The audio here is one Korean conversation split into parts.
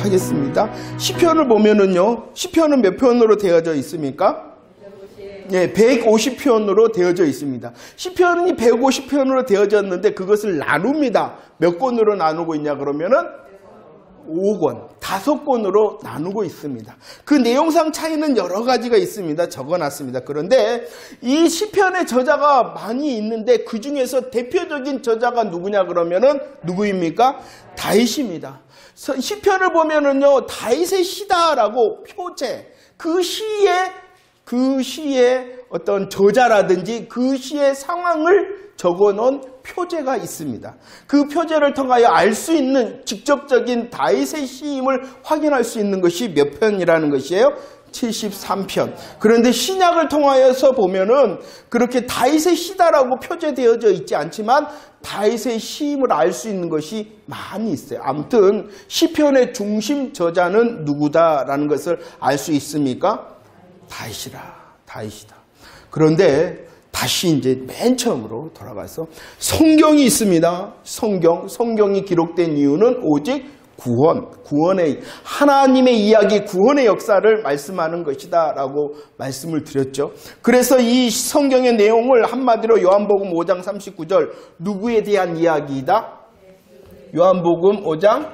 하겠습니다. 시편을 보면은요, 시편은 몇 편으로 되어져 있습니까? 네, 150편으로 되어져 있습니다. 시편이 150편으로 되어졌는데 그것을 나눕니다. 몇 권으로 나누고 있냐 그러면은 5권, 5권으로 나누고 있습니다. 그 내용상 차이는 여러 가지가 있습니다. 적어놨습니다. 그런데 이 시편의 저자가 많이 있는데 그 중에서 대표적인 저자가 누구냐 그러면은 누구입니까? 다윗입니다. 시편을 보면은요, 다윗의 시다라고 표제, 그 시의 어떤 저자라든지 그 시의 상황을 적어놓은 표제가 있습니다. 그 표제를 통하여 알 수 있는 직접적인 다윗의 시임을 확인할 수 있는 것이 몇 편이라는 것이에요? 73편. 그런데 신약을 통하여서 보면은 그렇게 다윗의 시다라고 표제되어져 있지 않지만 다윗의 시임을 알 수 있는 것이 많이 있어요. 아무튼 시편의 중심 저자는 누구다라는 것을 알 수 있습니까? 다윗이다. 그런데 다시 이제 맨 처음으로 돌아가서 성경이 있습니다. 성경이 기록된 이유는 오직 구원의 하나님의 이야기, 구원의 역사를 말씀하는 것이다 라고 말씀을 드렸죠. 그래서 이 성경의 내용을 한마디로 요한복음 5장 39절 누구에 대한 이야기이다? 요한복음 5장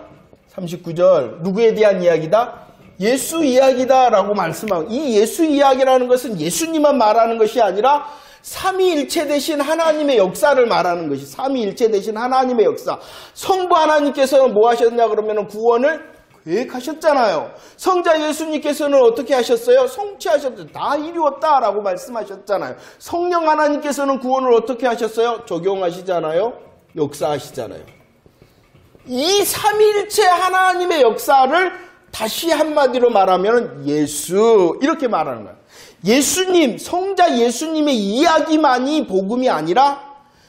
39절 누구에 대한 이야기다? 예수 이야기다 라고 말씀하고, 이 예수 이야기라는 것은 예수님만 말하는 것이 아니라 삼위일체 되신 하나님의 역사를 말하는 것이, 삼위일체 되신 하나님의 역사. 성부 하나님께서는 뭐 하셨냐 그러면 구원을 계획하셨잖아요. 성자 예수님께서는 어떻게 하셨어요? 성취하셨죠. 다 이루었다 라고 말씀하셨잖아요. 성령 하나님께서는 구원을 어떻게 하셨어요? 적용하시잖아요. 역사하시잖아요. 이 삼위일체 하나님의 역사를 다시 한마디로 말하면 예수, 이렇게 말하는 거예요. 예수님, 성자 예수님의 이야기만이 복음이 아니라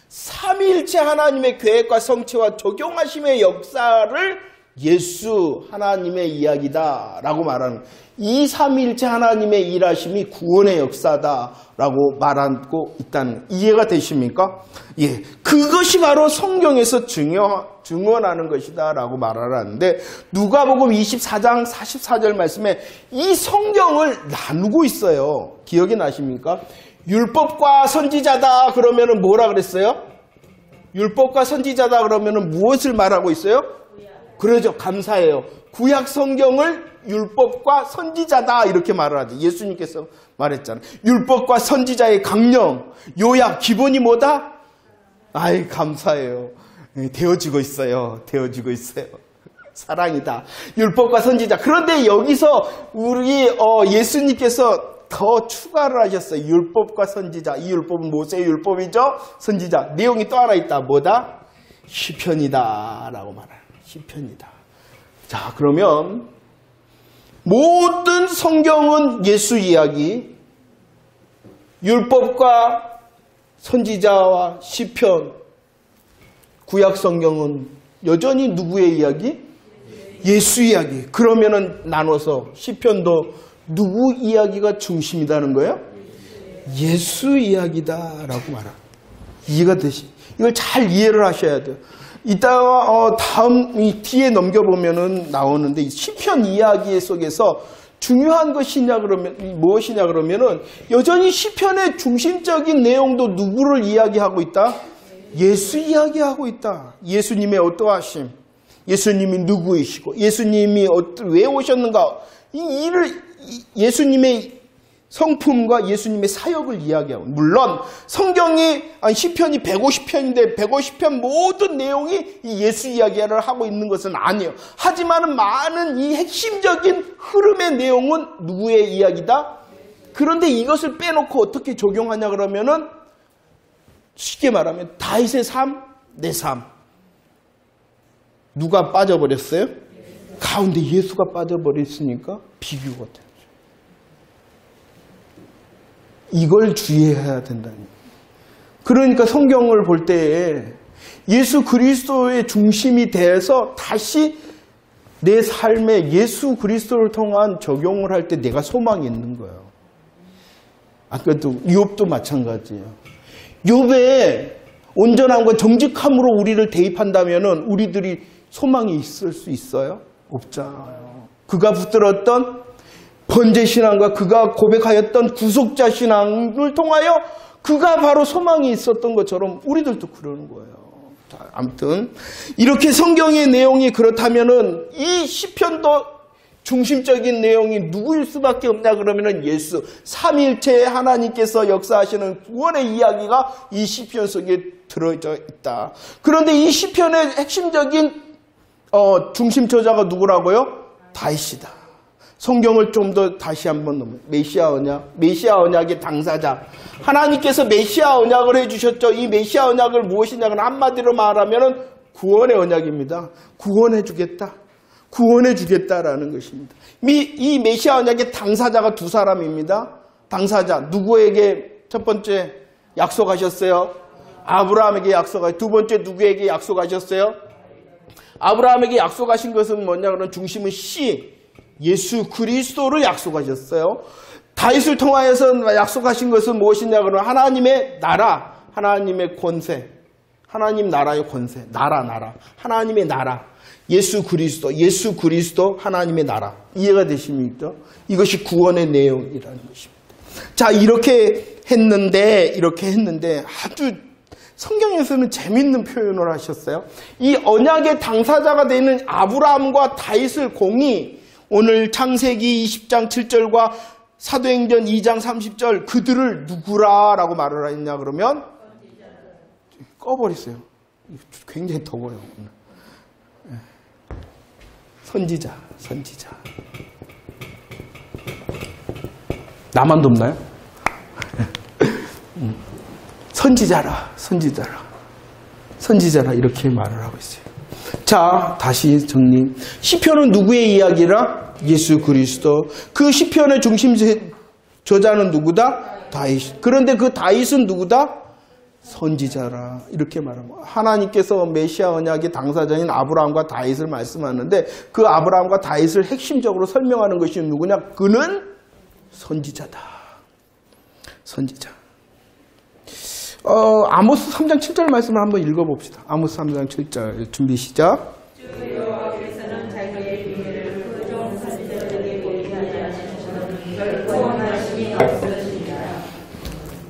삼위일체 하나님의 계획과 성취와 적용하심의 역사를 예수, 하나님의 이야기다라고 말하는 거예요. 이 삼위일체 하나님의 일하심이 구원의 역사다라고 말하고 있다는 거예요. 이해가 되십니까? 예, 그것이 바로 성경에서 증언하는 것이다라고 말하는데 누가복음 24장 44절 말씀에 이 성경을 나누고 있어요. 기억이 나십니까? 율법과 선지자다 그러면은 뭐라 그랬어요? 율법과 선지자다 그러면은 무엇을 말하고 있어요? 그러죠. 감사해요. 구약 성경을 율법과 선지자다 이렇게 말을 하죠. 예수님께서 말했잖아요. 율법과 선지자의 강령, 요약, 기본이 뭐다? 아이, 감사해요. 되어지고 있어요. 사랑이다. 율법과 선지자. 그런데 여기서 우리 예수님께서 더 추가를 하셨어요. 율법과 선지자. 이 율법은 모세의 율법이죠. 선지자. 내용이 또 하나 있다. 뭐다? 시편이다 라고 말해요. 시편이다. 자, 그러면 모든 성경은 예수 이야기, 율법과 선지자와 시편, 구약 성경은 여전히 누구의 이야기? 예수 이야기. 그러면은 나눠서 시편도 누구 이야기가 중심이라는 거예요? 예수 이야기다라고 말합니다. 이해가 되시? 이걸 잘 이해를 하셔야 돼요. 이따가 다음 뒤에 넘겨보면은 나오는데 시편 이야기 속에서 중요한 것이냐 그러면 무엇이냐 그러면은 여전히 시편의 중심적인 내용도 누구를 이야기하고 있다? 예수 이야기하고 있다. 예수님의 어떠하심, 예수님이 누구이시고 예수님이 왜 오셨는가, 이 일을 예수님의 성품과 예수님의 사역을 이야기하고, 물론 성경이 시편이 150편인데 150편 모든 내용이 이 예수 이야기를 하고 있는 것은 아니에요. 하지만 많은 이 핵심적인 흐름의 내용은 누구의 이야기다? 그런데 이것을 빼놓고 어떻게 적용하냐 그러면은 쉽게 말하면 다윗의 삶, 내 삶. 누가 빠져버렸어요? 가운데 예수가 빠져버렸으니까 비교가 돼요. 이걸 주의해야 된다는 거예요. 그러니까 성경을 볼 때에 예수 그리스도의 중심이 돼서 다시 내 삶에 예수 그리스도를 통한 적용을 할 때 내가 소망이 있는 거예요. 아까도 욥도 마찬가지예요. 욥의 온전함과 정직함으로 우리를 대입한다면은 우리들이 소망이 있을 수 있어요? 없잖아요. 그가 붙들었던 번제신앙과 그가 고백하였던 구속자 신앙을 통하여 그가 바로 소망이 있었던 것처럼 우리들도 그러는 거예요. 자, 아무튼 이렇게 성경의 내용이 그렇다면은 이 시편도 중심적인 내용이 누구일 수밖에 없냐 그러면은 예수 삼위일체의 하나님께서 역사하시는 구원의 이야기가 이 시편 속에 들어져 있다. 그런데 이 시편의 핵심적인 중심 저자가 누구라고요? 다윗이다. 성경을 좀 더 다시 한번 넘어요. 메시아 언약의 당사자. 하나님께서 메시아 언약을 해주셨죠. 이 메시아 언약을 무엇이냐면 한마디로 말하면 구원의 언약입니다. 구원해주겠다. 구원해주겠다라는 것입니다. 이 메시아 언약의 당사자가 두 사람입니다. 당사자. 누구에게 첫 번째 약속하셨어요? 아브라함에게 약속하셨어요. 두 번째 누구에게 약속하셨어요? 아브라함에게 약속하신 것은 뭐냐 그러면 중심은 예수 그리스도를 약속하셨어요. 다윗을 통하여서 약속하신 것은 무엇이냐 그러면 하나님의 나라, 하나님의 권세, 하나님 나라의 권세, 나라, 하나님의 나라, 예수 그리스도 하나님의 나라. 이해가 되십니까? 이것이 구원의 내용이라는 것입니다. 자, 이렇게 했는데 아주 성경에서는 재밌는 표현을 하셨어요. 이 언약의 당사자가 되는 아브라함과 다윗을 공이 오늘 창세기 20장 7절과 사도행전 2장 30절 그들을 누구라라고 말을 했냐 그러면 꺼버렸어요. 굉장히 더워요. 선지자. 나만 덥나요? 선지자라 이렇게 말을 하고 있어요. 자, 다시 정리. 시편은 누구의 이야기라? 예수 그리스도. 그 시편의 중심 저자는 누구다? 다윗. 그런데 그 다윗은 누구다? 선지자라. 이렇게 말합니다. 하나님께서 메시아 언약의 당사자인 아브라함과 다윗을 말씀하는데 그 아브라함과 다윗을 핵심적으로 설명하는 것이 누구냐? 그는 선지자다. 선지자. 아모스 3장 7절 말씀을 한번 읽어봅시다. 아모스 3장 7절 준비 시작.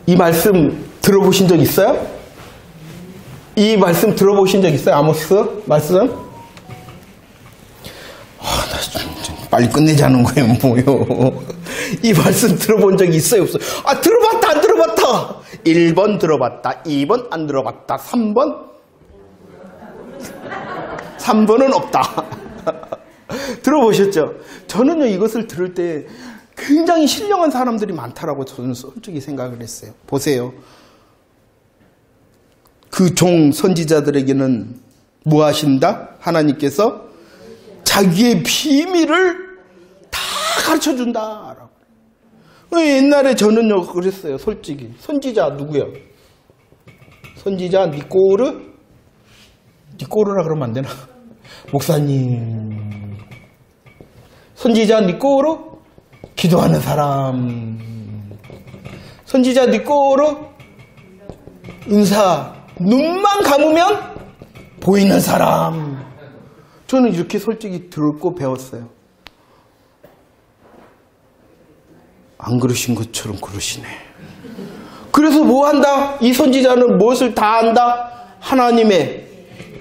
이 말씀 들어보신 적 있어요? 이 말씀 들어보신 적 있어요? 아모스 말씀? 나 좀 빨리 끝내자는 거예요, 뭐요? 이 말씀 들어본 적 있어요, 없어요? 들어봤다, 안 들어봤다? 1번 들어봤다, 2번 안 들어봤다, 3번은 없다. 들어보셨죠? 저는요, 이것을 들을 때 굉장히 신령한 사람들이 많다라고 저는 솔직히 생각을 했어요. 보세요. 그 종 선지자들에게는 뭐 하신다? 하나님께서 자기의 비밀을 다 가르쳐준다. 옛날에 저는요 그랬어요. 솔직히. 선지자 누구야? 선지자 니꼬르라 그러면 안 되나? 목사님. 선지자 니꼬르? 기도하는 사람. 선지자 니꼬르? 은사. 눈만 감으면 보이는 사람. 저는 이렇게 솔직히 듣고 배웠어요. 안 그러신 것처럼 그러시네. 그래서 뭐 한다? 이 선지자는 무엇을 다 안다? 하나님의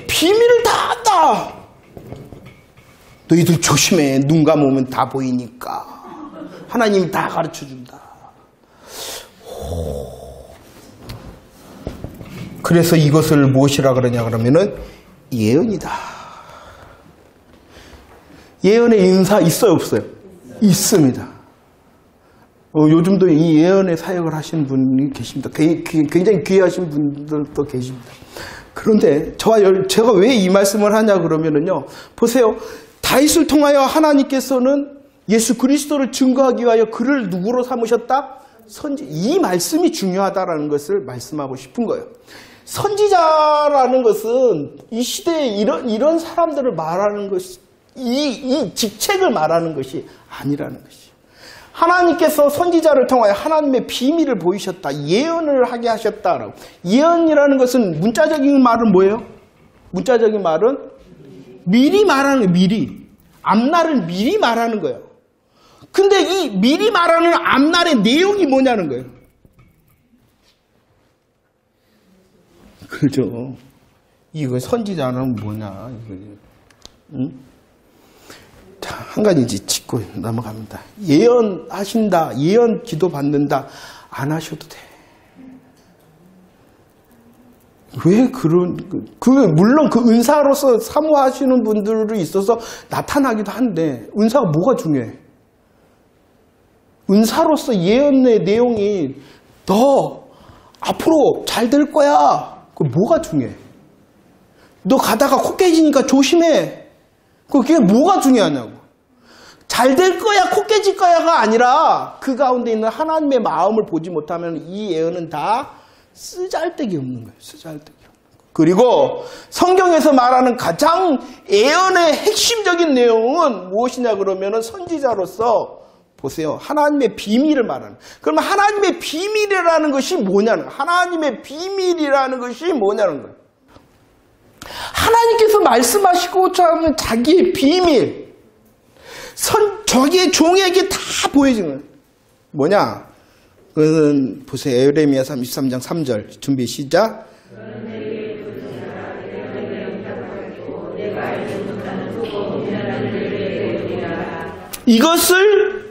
비밀을 다 안다. 너희들 조심해. 눈 감으면 다 보이니까. 하나님이 다 가르쳐준다. 그래서 이것을 무엇이라 그러냐 그러면은 예언이다. 예언의 인사 있어요, 없어요? 있습니다. 요즘도 이 예언의 사역을 하시는 분이 계십니다. 굉장히 귀하신 분들도 계십니다. 그런데 제가 왜 이 말씀을 하냐 그러면은요, 보세요. 다윗을 통하여 하나님께서는 예수 그리스도를 증거하기 위하여 그를 누구로 삼으셨다? 이 말씀이 중요하다라는 것을 말씀하고 싶은 거예요. 선지자라는 것은 이 시대에 이런 사람들을 말하는 것이, 이 직책을 말하는 것이 아니라는 것이에요. 하나님께서 선지자를 통하여 하나님의 비밀을 보이셨다. 예언을 하게 하셨다라고. 예언이라는 것은 문자적인 말은 뭐예요? 문자적인 말은 미리 말하는 거예요. 미리. 앞날을 미리 말하는 거예요. 근데 이 미리 말하는 앞날의 내용이 뭐냐는 거예요. 그죠? 이거 선지자는 뭐냐? 응? 자, 한 가지 이제 짚고 넘어갑니다. 예언하신다, 예언 기도 받는다, 안 하셔도 돼. 왜 물론 그 은사로서 사모하시는 분들이 있어서 나타나기도 한데, 은사가 뭐가 중요해? 은사로서 예언의 내용이 너 앞으로 잘 될 거야. 그 뭐가 중요해? 너 가다가 코 깨지니까 조심해. 그게 뭐가 중요하냐고. 잘 될 거야, 코 깨질 거야가 아니라 그 가운데 있는 하나님의 마음을 보지 못하면 이 예언은 다 쓰잘데기 없는 거예요. 쓰잘데기 없는 거예요. 그리고 성경에서 말하는 가장 예언의 핵심적인 내용은 무엇이냐 그러면은 선지자로서 보세요. 하나님의 비밀을 말하는. 그러면 하나님의 비밀이라는 것이 뭐냐는 거예요. 하나님의 비밀이라는 것이 뭐냐는 거예요. 하나님께서 말씀하시고자 하는 자기의 비밀, 자기의 종에게 다 보여지는 거예요. 뭐냐? 그건 보세요. 에레미야 33장 3절. 준비 시작. 이것을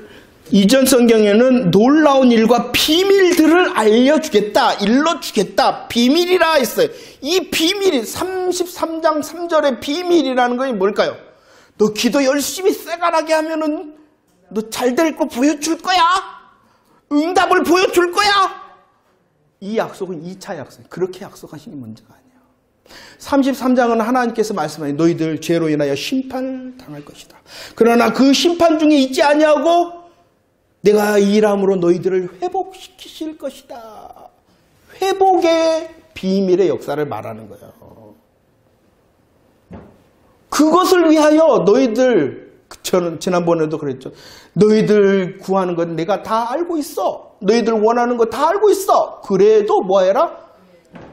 이전 성경에는 놀라운 일과 비밀들을 알려주겠다, 일러주겠다, 비밀이라 했어요. 이 비밀이 33장 3절의 비밀이라는 것이 뭘까요? 너 기도 열심히 쎄가라게 하면은 너 잘 될 거 보여줄 거야. 응답을 보여줄 거야. 이 약속은 2차 약속. 그렇게 약속하시는 문제가 아니에요. 33장은 하나님께서 말씀하신 너희들 죄로 인하여 심판을 당할 것이다. 그러나 그 심판 중에 있지 아니하고 내가 이 일함으로 너희들을 회복시키실 것이다. 회복의 비밀의 역사를 말하는 거예요. 그것을 위하여 너희들, 저는 지난번에도 그랬죠. 너희들 구하는 건 내가 다 알고 있어. 너희들 원하는 거 다 알고 있어. 그래도 뭐 해라?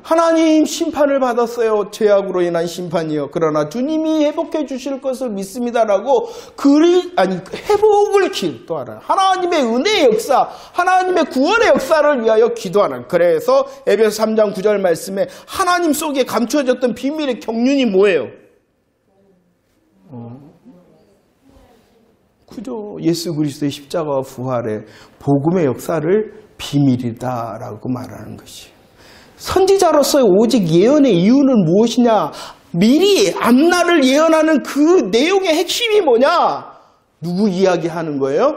하나님 심판을 받았어요. 죄악으로 인한 심판이요. 그러나 주님이 회복해 주실 것을 믿습니다라고 회복을 기도하라. 하나님의 은혜의 역사, 하나님의 구원의 역사를 위하여 기도하라. 그래서 에베소 3장 9절 말씀에 하나님 속에 감추어졌던 비밀의 경륜이 뭐예요? 그죠? 예수 그리스도의 십자가와 부활의 복음의 역사를 비밀이다라고 말하는 것이에요. 선지자로서의 오직 예언의 이유는 무엇이냐? 미리 앞날을 예언하는 그 내용의 핵심이 뭐냐? 누구 이야기하는 거예요?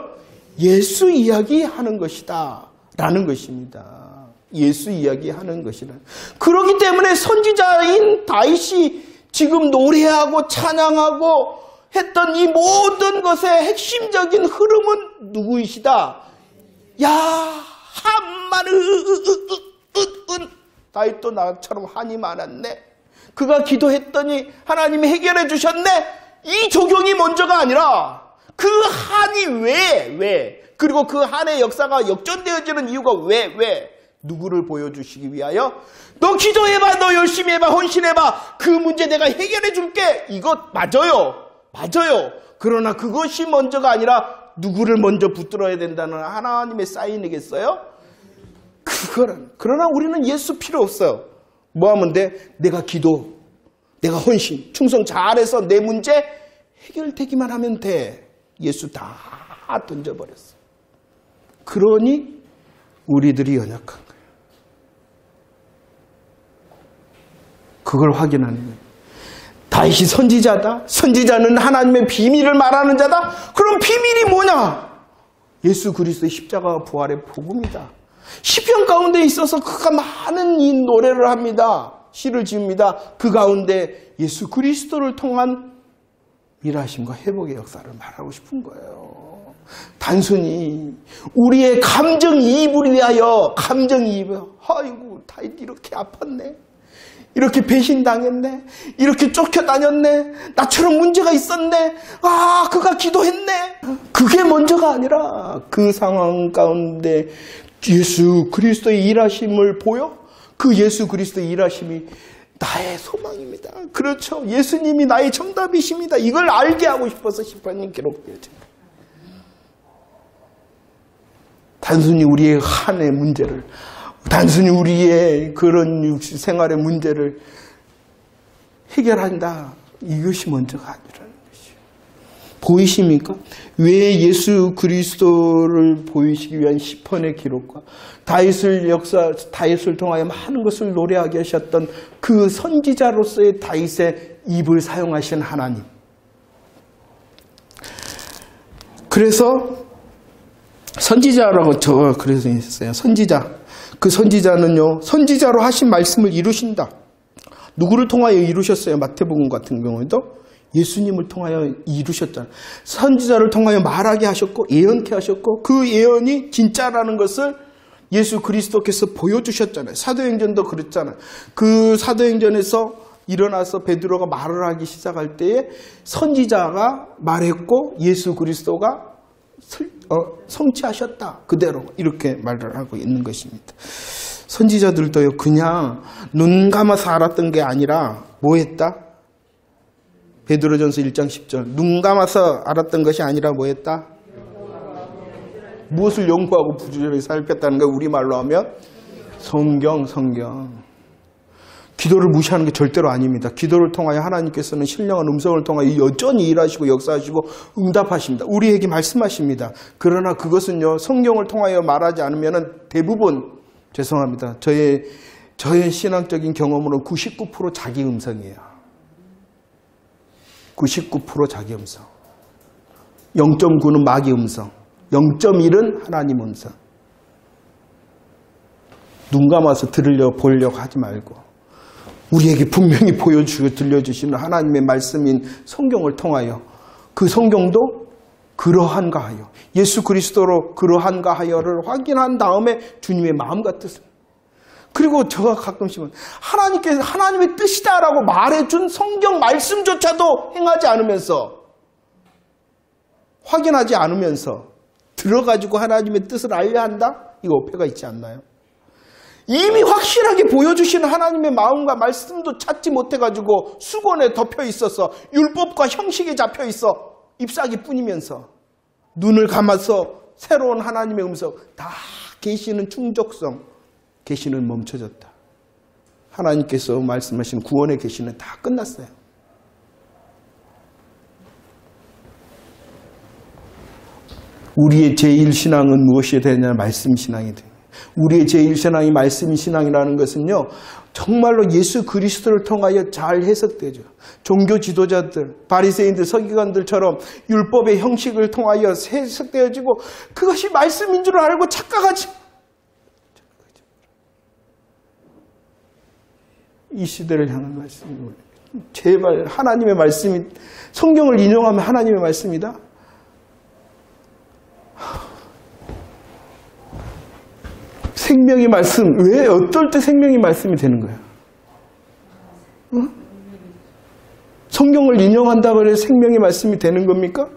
예수 이야기하는 것이다 라는 것입니다. 예수 이야기하는 것이다. 그렇기 때문에 선지자인 다윗이 지금 노래하고 찬양하고 했던 이 모든 것의 핵심적인 흐름은 누구이시다? 야 한마는 다윗도 나처럼 한이 많았네. 그가 기도했더니 하나님이 해결해 주셨네. 이 조경이 먼저가 아니라 그 한이 왜? 그리고 그 한의 역사가 역전되어지는 이유가 왜? 누구를 보여주시기 위하여? 너 기도해봐, 너 열심히 해봐, 헌신해봐. 그 문제 내가 해결해 줄게. 이것 맞아요. 그러나 그것이 먼저가 아니라 누구를 먼저 붙들어야 된다는 하나님의 사인이겠어요? 그러나 우리는 예수 필요 없어요. 뭐 하면 돼? 내가 기도, 내가 헌신, 충성 잘해서 내 문제 해결되기만 하면 돼. 예수 다 던져버렸어. 그러니 우리들이 연약한 거예요. 그걸 확인하는 거예요. 다윗이 선지자다. 선지자는 하나님의 비밀을 말하는 자다. 그럼 비밀이 뭐냐? 예수 그리스도의 십자가와 부활의 복음이다. 시편 가운데 있어서 그가 많은 이 노래를 합니다. 시를 지읍니다. 그 가운데 예수 그리스도를 통한 일하심과 회복의 역사를 말하고 싶은 거예요. 단순히 우리의 감정이입을 위하여 아이고 다윗 이렇게 아팠네. 이렇게 배신당했네. 이렇게 쫓겨다녔네. 나처럼 문제가 있었네. 그가 기도했네. 그게 먼저가 아니라 그 상황 가운데 예수 그리스도의 일하심을 보여 그 예수 그리스도의 일하심이 나의 소망입니다. 그렇죠. 예수님이 나의 정답이십니다. 이걸 알게 하고 싶어서 시편이 기록되어집니다. 단순히 우리의 한의 문제를, 단순히 우리의 그런 생활의 문제를 해결한다. 이것이 먼저가 아니라는 것이에요. 보이십니까? 왜 예수 그리스도를 보이시기 위한 시편의 기록과 다윗을 통하여 많은 것을 노래하게 하셨던 그 선지자로서의 다윗의 입을 사용하신 하나님. 그래서 선지자라고 그래서 했어요. 선지자. 그 선지자는요, 선지자로 하신 말씀을 이루신다. 누구를 통하여 이루셨어요? 마태복음 같은 경우에도 예수님을 통하여 이루셨잖아요. 선지자를 통하여 말하게 하셨고 예언케 하셨고 그 예언이 진짜라는 것을 예수 그리스도께서 보여주셨잖아요. 사도행전도 그랬잖아요. 그 사도행전에서 일어나서 베드로가 말을 하기 시작할 때에 선지자가 말했고 예수 그리스도가 성취하셨다. 그대로 이렇게 말을 하고 있는 것입니다. 선지자들도요, 그냥 눈 감아서 알았던 게 아니라 뭐 했다? 베드로전서 1장 10절. 눈 감아서 알았던 것이 아니라 뭐 했다? 무엇을 연구하고 부지런히 살폈다는 거 우리말로 하면 성경. 기도를 무시하는 게 절대로 아닙니다. 기도를 통하여 하나님께서는 신령한 음성을 통하여 여전히 일하시고 역사하시고 응답하십니다. 우리에게 말씀하십니다. 그러나 그것은요, 성경을 통하여 말하지 않으면 대부분 죄송합니다. 저의 신앙적인 경험으로는 99% 자기 음성이에요. 99% 자기 음성. 0.9는 마귀 음성. 0.1은 하나님 음성. 눈 감아서 보려고 하지 말고 우리에게 분명히 보여주고 들려주시는 하나님의 말씀인 성경을 통하여 그 성경도 그러한가 하여 예수 그리스도로 그러한가 하여를 확인한 다음에 주님의 마음과 뜻을, 그리고 제가 가끔씩은 하나님의 뜻이다라고 말해준 성경 말씀조차도 행하지 않으면서 확인하지 않으면서 들어가지고 하나님의 뜻을 알려야 한다? 이거 어폐가 있지 않나요? 이미 확실하게 보여주시는 하나님의 마음과 말씀도 찾지 못해가지고 수건에 덮여 있어서 율법과 형식에 잡혀 있어 잎사귀 뿐이면서 눈을 감아서 새로운 하나님의 음성, 다 계시는 충족성, 계시는 멈춰졌다. 하나님께서 말씀하신 구원의 계시는 다 끝났어요. 우리의 제1신앙은 무엇이 되느냐? 말씀신앙이 됩니다. 우리의 제1신앙이 말씀신앙이라는 것은요, 정말로 예수 그리스도를 통하여 잘 해석되죠. 종교 지도자들, 바리새인들, 서기관들처럼 율법의 형식을 통하여 해석되어지고 그것이 말씀인 줄 알고 착각하지. 이 시대를 향한 말씀입니다. 제발 하나님의 말씀이, 성경을 인용하면 하나님의 말씀이다? 생명의 말씀, 왜 어떨 때 생명의 말씀이 되는 거야? 성경을 인용한다고 해서 생명의 말씀이 되는 겁니까?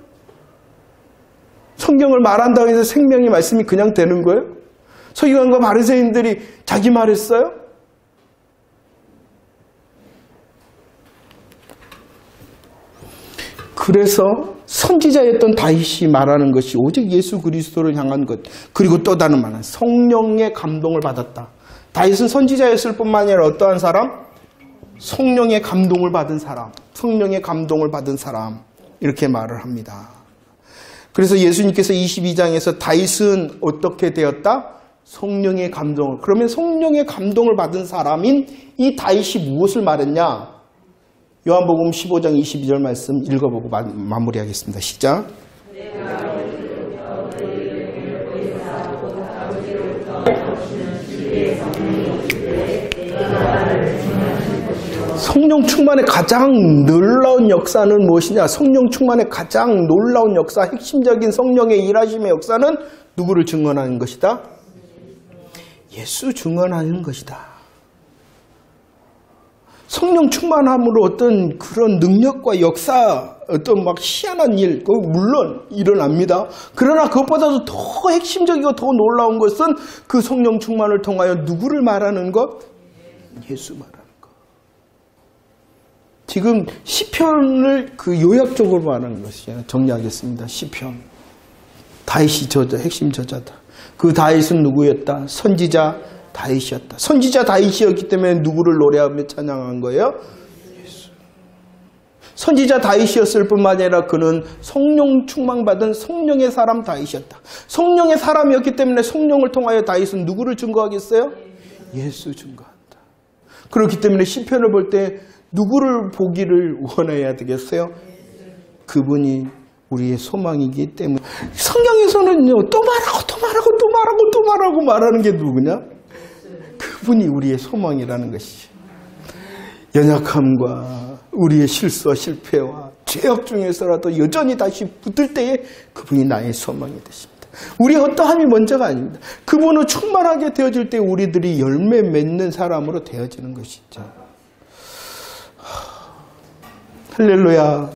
성경을 말한다고 해서 생명의 말씀이 그냥 되는 거예요? 서기관과 바리새인들이 자기 말했어요? 그래서 선지자였던 다윗이 말하는 것이 오직 예수 그리스도를 향한 것, 그리고 또 다른 말은 성령의 감동을 받았다. 다윗은 선지자였을 뿐만 아니라 어떠한 사람? 성령의 감동을 받은 사람, 성령의 감동을 받은 사람, 이렇게 말을 합니다. 그래서 예수님께서 22장에서 다윗은 어떻게 되었다? 성령의 감동을. 그러면 성령의 감동을 받은 사람인 이 다윗이 무엇을 말했냐? 요한복음 15장 22절 말씀 읽어보고 마무리하겠습니다. 시작. 성령 충만의 가장 놀라운 역사는 무엇이냐? 성령 충만의 가장 놀라운 역사, 핵심적인 성령의 일하심의 역사는 누구를 증언하는 것이다? 예수 증언하는 것이다. 성령 충만함으로 어떤 그런 능력과 역사, 어떤 막 희한한 일, 물론 일어납니다. 그러나 그것보다도 더 핵심적이고 더 놀라운 것은 그 성령 충만을 통하여 누구를 말하는 것? 예수 말하는 것. 지금 시편을 그 요약적으로 말하는 것이에요. 정리하겠습니다. 시편. 다윗이 저자, 핵심 저자다. 그 다윗은 누구였다? 선지자 다윗이었다. 선지자 다윗이었기 때문에 누구를 노래하며 찬양한 거예요? 예수. 선지자 다윗이었을 뿐만 아니라 그는 성령 충만받은 성령의 사람 다윗이었다. 성령의 사람이었기 때문에 성령을 통하여 다윗은 누구를 증거하겠어요? 예수 증거한다. 그렇기 때문에 시편을 볼 때 누구를 보기를 원해야 되겠어요? 그분이 우리의 소망이기 때문에. 성경에서는요, 또 말하고 말하는 게 누구냐? 그분이 우리의 소망이라는 것이죠. 연약함과 우리의 실수와 실패와 죄악 중에서라도 여전히 다시 붙을 때에 그분이 나의 소망이 되십니다. 우리의 어떠함이 먼저가 아닙니다. 그분은 충만하게 되어질 때 우리들이 열매 맺는 사람으로 되어지는 것이죠. 할렐루야.